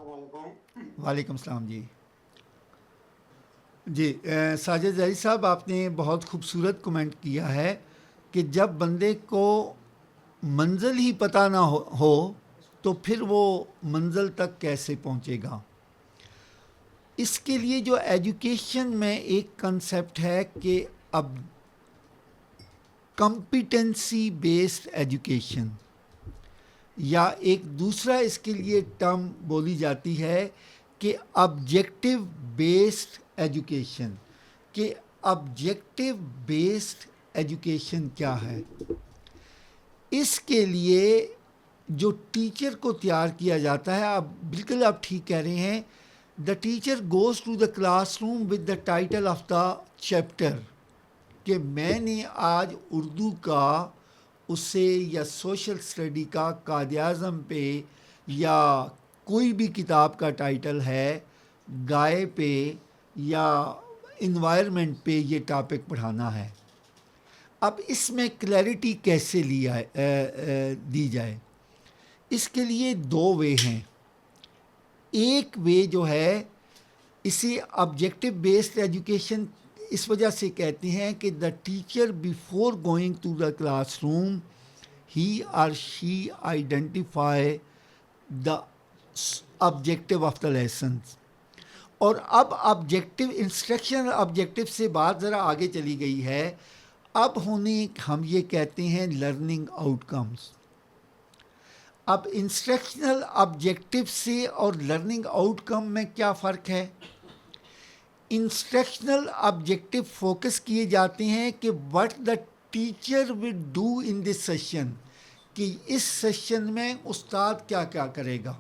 وعلیکم السلام جی. جی ساجد ظاہری صاحب، آپ نے بہت خوبصورت کمنٹ کیا ہے کہ جب بندے کو منزل ہی پتہ نہ ہو تو پھر وہ منزل تک کیسے پہنچے گا. اس کے لیے جو ایجوکیشن میں ایک کنسیپٹ ہے کہ اب کمپیٹنسی بیسڈ ایجوکیشن، یا ایک دوسرا اس کے لیے ٹرم بولی جاتی ہے کہ آبجیکٹو بیسڈ ایجوکیشن. کہ آبجیکٹو بیسڈ ایجوکیشن کیا ہے؟ اس کے لیے جو ٹیچر کو تیار کیا جاتا ہے، اب بالکل آپ ٹھیک کہہ رہے ہیں، the teacher goes to the class room with the title of the chapter, کہ میں نے آج اردو کا اسے یا سوشل اسٹڈی کا قائد اعظم پہ یا کوئی بھی کتاب کا ٹائٹل ہے، گائے پہ یا انوائرمنٹ پہ یہ ٹاپک پڑھانا ہے. اب اس میں کلیئرٹی کیسے دی جائے؟ اس کے لیے دو وے ہیں. ایک وے جو ہے، اسے آبجیکٹو بیسڈ ایجوکیشن اس وجہ سے کہتے ہیں کہ the teacher before going to the class room he or she identify the objective of the lessons. اور اب آبجیکٹو انسٹرکشن آبجیکٹو سے بات ذرا آگے چلی گئی ہے. اب ہم یہ کہتے ہیں لرننگ آؤٹ کمز. اب انسٹرکشنل آبجیکٹو سے اور لرننگ آؤٹ کم میں کیا فرق ہے؟ انسٹرکشنل آبجیکٹو فوکس کیے جاتے ہیں کہ what the teacher will do in this session, کہ اس سیشن میں استاد کیا کیا کرے گا.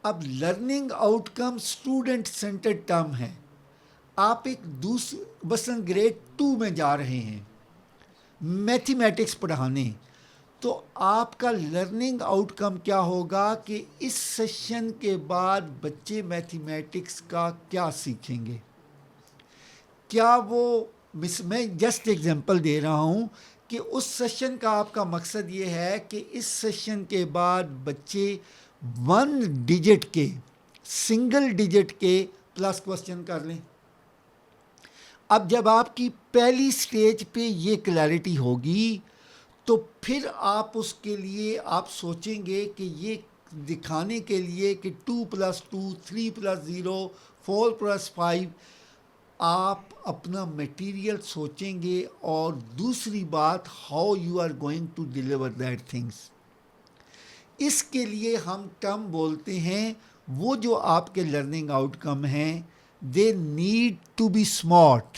اب لرننگ آؤٹ کم اسٹوڈنٹ سینٹرڈ ٹرم ہے. آپ ایک مثلاً گریڈ 2 میں جا رہے ہیں میتھمیٹکس پڑھانے، تو آپ کا لرننگ آؤٹ کم کیا ہوگا کہ اس سیشن کے بعد بچے میتھمیٹکس کا کیا سیکھیں گے. کیا وہ میں جسٹ ایگزامپل دے رہا ہوں کہ اس سیشن کا آپ کا مقصد یہ ہے کہ اس سیشن کے بعد بچے 1 ڈیجٹ کے، سنگل ڈیجٹ کے پلس کوسچن کر لیں. اب جب آپ کی پہلی سٹیج پہ یہ کلیئرٹی ہوگی تو پھر آپ اس کے لیے آپ سوچیں گے کہ یہ دکھانے کے لیے کہ 2+2 3+0 4+5 آپ اپنا میٹیریل سوچیں گے. اور دوسری بات، how you are going to deliver that things. اس کے لیے ہم ٹرم بولتے ہیں، وہ جو آپ کے لرننگ آؤٹ کم ہیں، they need to be smart.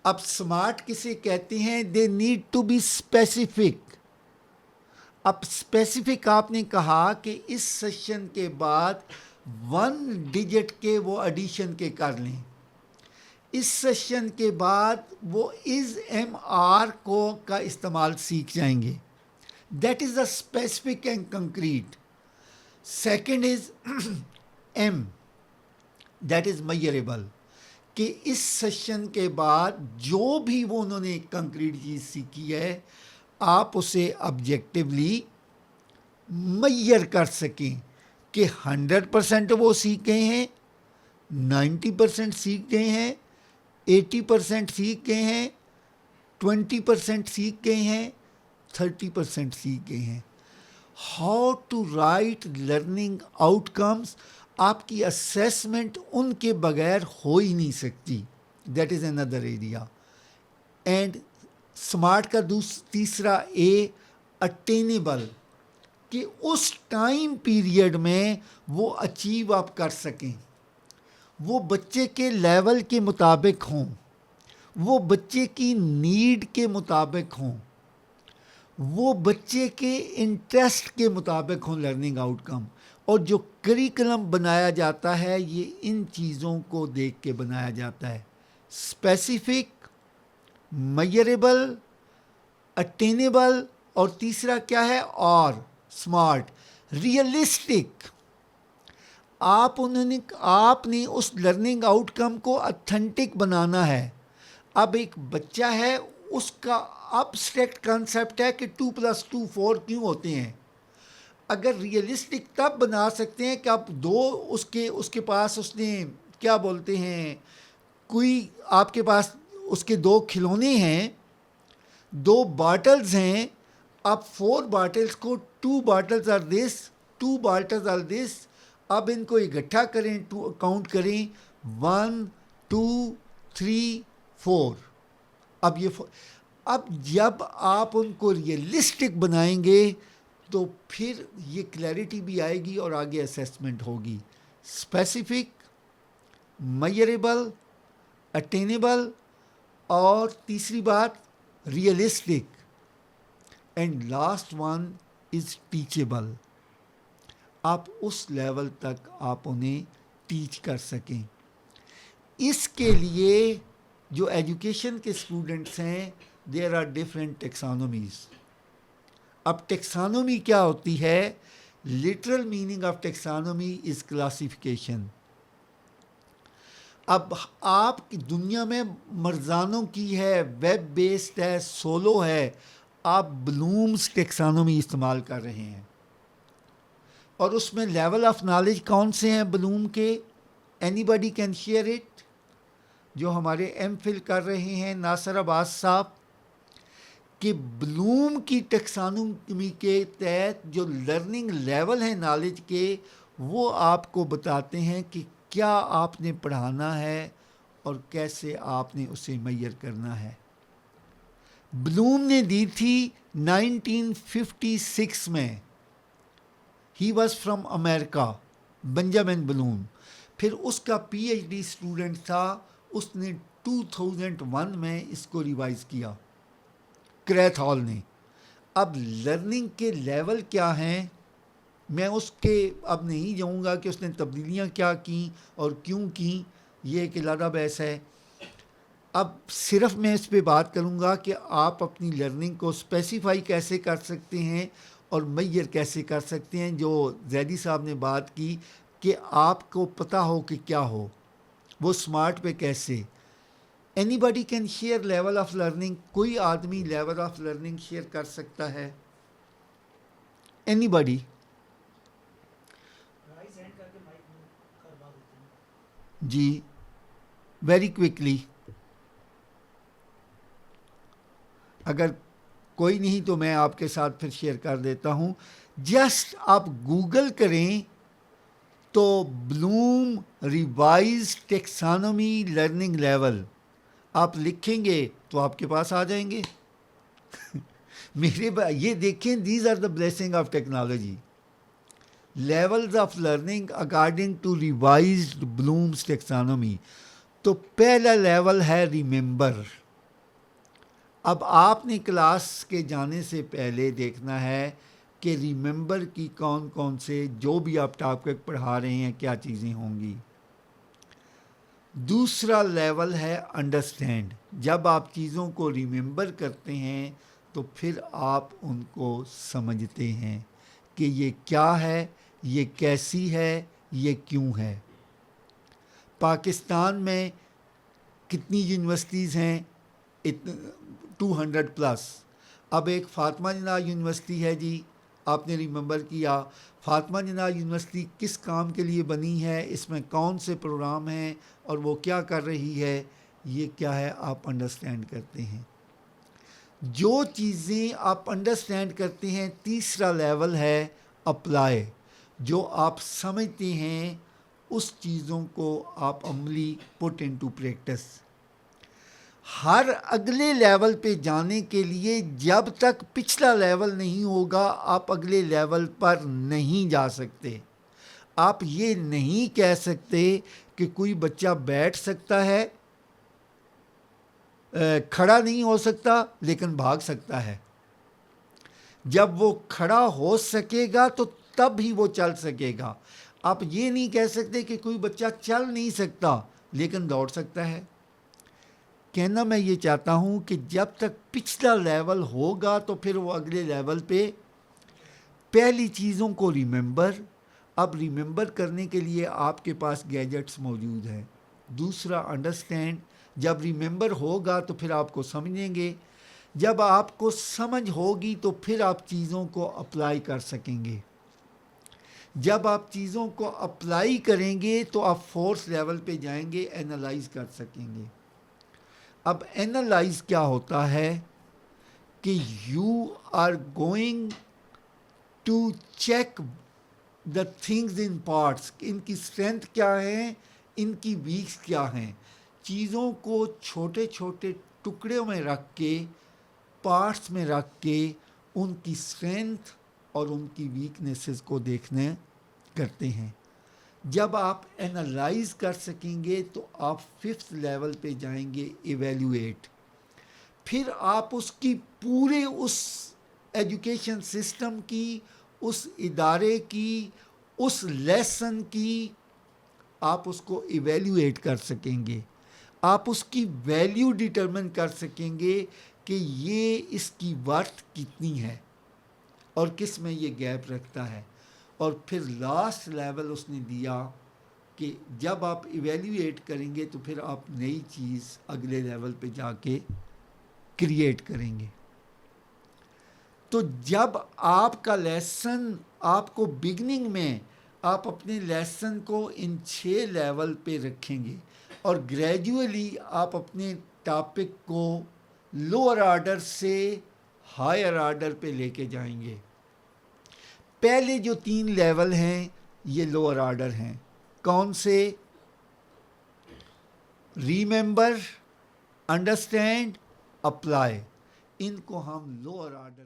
اب اسمارٹ کسے کہتے ہیں؟ They need to be specific. اب اسپیسیفک آپ نے کہا کہ اس سیشن کے بعد 1 ڈیجٹ کے وہ ایڈیشن کے کر لیں. اس سیشن کے بعد وہ از ایم آر کو کا استعمال سیکھ جائیں گے. That is the specific and concrete. Second is M, that is measurable, کہ اس سیشن کے بعد جو بھی وہ انہوں نے کنکریٹ چیز سیکھی ہے آپ اسے آبجیکٹیولی میئر کر سکیں کہ 100% وہ سیکھ گئے ہیں، 90% سیکھ گئے ہیں، 80% سیکھ گئے ہیں، 20% سیکھ گئے ہیں، 30% سیکھ گئے ہیں. How to write learning outcomes, آپ کی اسیسمنٹ ان کے بغیر ہو ہی نہیں سکتی. That is another area. And smart کا تیسرا اے، اٹینیبل، کہ اس ٹائم پیریڈ میں وہ اچیو آپ کر سکیں، وہ بچے کے لیول کے مطابق ہوں، وہ بچے کی نیڈ کے مطابق ہوں، وہ بچے کے انٹرسٹ کے مطابق ہوں لرننگ آؤٹ کم. اور جو کریکلم بنایا جاتا ہے یہ ان چیزوں کو دیکھ کے بنایا جاتا ہے: اسپیسیفک، میئریبل، اٹینیبل، اور تیسرا کیا ہے؟ اور اسمارٹ، ریئلسٹک. آپ نے اس لرننگ آؤٹ کم کو اتھینٹک بنانا ہے. اب ایک بچہ ہے، اس کا ابسٹریکٹ کنسیپٹ ہے کہ 2+2 4 کیوں ہوتے ہیں. اگر ریئلسٹک تب بنا سکتے ہیں کہ آپ دو اس کے پاس اس نے کیا بولتے ہیں، کوئی آپ کے پاس اس کے دو کھلونے ہیں، دو باٹلز ہیں، آپ 4 باٹلز کو 2 bottles are this 2 bottles are this, اب ان کو اکٹھا کریں، کاؤنٹ کریں 1 2 3 4. اب جب آپ ان کو ریئلسٹک بنائیں گے تو پھر یہ کلیئرٹی بھی آئے گی اور آگے اسیسمنٹ ہوگی. اسپیسیفک، میئریبل، اٹینیبل، اور تیسری بات realistic, and last one is teachable. آپ اس لیول تک آپ انہیں ٹیچ کر سکیں. اس کے لیے جو ایجوکیشن کے اسٹوڈنٹس ہیں، دیر آر ڈفرینٹ ٹیکسانومیز. اب ٹیکسانومی کیا ہوتی ہے؟ Literal meaning of taxonomy is classification. اب آپ کی دنیا میں مرزانوں کی ہے، ویب بیسڈ ہے، سولو ہے، آپ بلومز ٹیکسانومی استعمال کر رہے ہیں، اور اس میں لیول آف نالج کون سے ہیں بلوم کے؟ Any body can share it. جو ہمارے ایم فل کر رہے ہیں ناصر عباس صاحب، کہ بلوم کی ٹیکسانومی کے تحت جو لرننگ لیول ہیں نالج کے، وہ آپ کو بتاتے ہیں کہ کیا آپ نے پڑھانا ہے اور کیسے آپ نے اسے میئر کرنا ہے. بلوم نے دی تھی 1956 میں. He was from America, Benjamin بلوم. پھر اس کا پی ایچ ڈی اسٹوڈنٹ تھا، اس نے 2001 میں اس کو ریوائز کیا، کریتھ ہال نے. اب لرننگ کے لیول کیا ہیں، میں اس کے اب نہیں جاؤں گا کہ اس نے تبدیلیاں کیا کیں اور کیوں کیں، یہ ایک علیحدہ بحث ہے. اب صرف میں اس پہ بات کروں گا کہ آپ اپنی لرننگ کو اسپیسیفائی کیسے کر سکتے ہیں اور میئر کیسے کر سکتے ہیں. جو زیدی صاحب نے بات کی کہ آپ کو پتہ ہو کہ کیا ہو، وہ اسمارٹ پہ کیسے. Anybody can share level of learning. کوئی آدمی لیول آف لرننگ شیئر کر سکتا ہے؟ Anybody? جی ویری کوئکلی. اگر کوئی نہیں تو میں آپ کے ساتھ پھر شیئر کر دیتا ہوں. جسٹ آپ گوگل کریں تو بلوم ریوائز ٹیکسانومی لرننگ لیول آپ لکھیں گے تو آپ کے پاس آ جائیں گے. یہ دیکھیں، these are the blessing of technology. Levels of learning according to revised Bloom's taxonomy. تو پہلا لیول ہے ریممبر. اب آپ نے کلاس کے جانے سے پہلے دیکھنا ہے کہ ریممبر کی کون کون سے جو بھی آپ ٹاپک پڑھا رہے ہیں کیا چیزیں ہوں گی. دوسرا لیول ہے انڈرسٹینڈ. جب آپ چیزوں کو ریممبر کرتے ہیں تو پھر آپ ان کو سمجھتے ہیں کہ یہ کیا ہے، یہ کیسی ہے، یہ کیوں ہے. پاکستان میں کتنی یونیورسٹیز ہیں؟ 200 پلس. اب ایک فاطمہ جناح یونیورسٹی ہے جی، آپ نے ریممبر کیا. فاطمہ جناح یونیورسٹی کس کام کے لیے بنی ہے، اس میں کون سے پروگرام ہیں اور وہ کیا کر رہی ہے، یہ کیا ہے آپ انڈرسٹینڈ کرتے ہیں. جو چیزیں آپ انڈرسٹینڈ کرتے ہیں. تیسرا لیول ہے اپلائی. جو آپ سمجھتے ہیں اس چیزوں کو آپ عملی پٹ انٹو پریکٹس. ہر اگلے لیول پہ جانے کے لیے جب تک پچھلا لیول نہیں ہوگا آپ اگلے لیول پر نہیں جا سکتے. آپ یہ نہیں کہہ سکتے کہ کوئی بچہ بیٹھ سکتا ہے، کھڑا نہیں ہو سکتا لیکن بھاگ سکتا ہے. جب وہ کھڑا ہو سکے گا تو تب ہی وہ چل سکے گا. آپ یہ نہیں کہہ سکتے کہ کوئی بچہ چل نہیں سکتا لیکن دوڑ سکتا ہے. کہنا میں یہ چاہتا ہوں کہ جب تک پچھلا لیول ہوگا تو پھر وہ اگلے لیول پہ. پہلی چیزوں کو ریممبر. اب ریممبر کرنے کے لیے آپ کے پاس گیجٹس موجود ہیں. دوسرا انڈرسٹینڈ. جب ریممبر ہوگا تو پھر آپ کو سمجھیں گے. جب آپ کو سمجھ ہوگی تو پھر آپ چیزوں کو اپلائی کر سکیں گے. جب آپ چیزوں کو اپلائی کریں گے تو آپ فورس لیول پہ جائیں گے, اینالائز کر سکیں گے. اب اینالائز کیا ہوتا ہے کہ you are going to check the things in parts, ان کی اسٹرینتھ کیا ہیں, ان کی ویکس کیا ہیں. چیزوں کو چھوٹے چھوٹے ٹکڑوں میں رکھ کے, پارٹس میں رکھ کے, ان کی اسٹرینتھ اور ان کی ویکنیسز کو دیکھنے کرتے ہیں. جب آپ اینالائز کر سکیں گے تو آپ 5th لیول پہ جائیں گے, ایویلیویٹ. پھر آپ اس کی پورے اس ایجوکیشن سسٹم کی, اس ادارے کی, اس لیسن کی آپ اس کو ایویلیویٹ کر سکیں گے. آپ اس کی ویلیو ڈٹرمن کر سکیں گے کہ یہ اس کی ورتھ کتنی ہے اور کس میں یہ گیپ رکھتا ہے. اور پھر لاسٹ لیول اس نے دیا کہ جب آپ ایویلیویٹ کریں گے تو پھر آپ نئی چیز اگلے لیول پہ جا کے کریٹ کریں گے. تو جب آپ کا لیسن, آپ کو بگننگ میں آپ اپنے لیسن کو ان 6 لیول پہ رکھیں گے اور گریجولی آپ اپنے ٹاپک کو لوور آرڈر سے ہائر آرڈر پہ لے کے جائیں گے. پہلے جو 3 لیول ہیں یہ لوور آرڈر ہیں. کون سے؟ Remember, understand, apply. ان کو ہم لوور آرڈر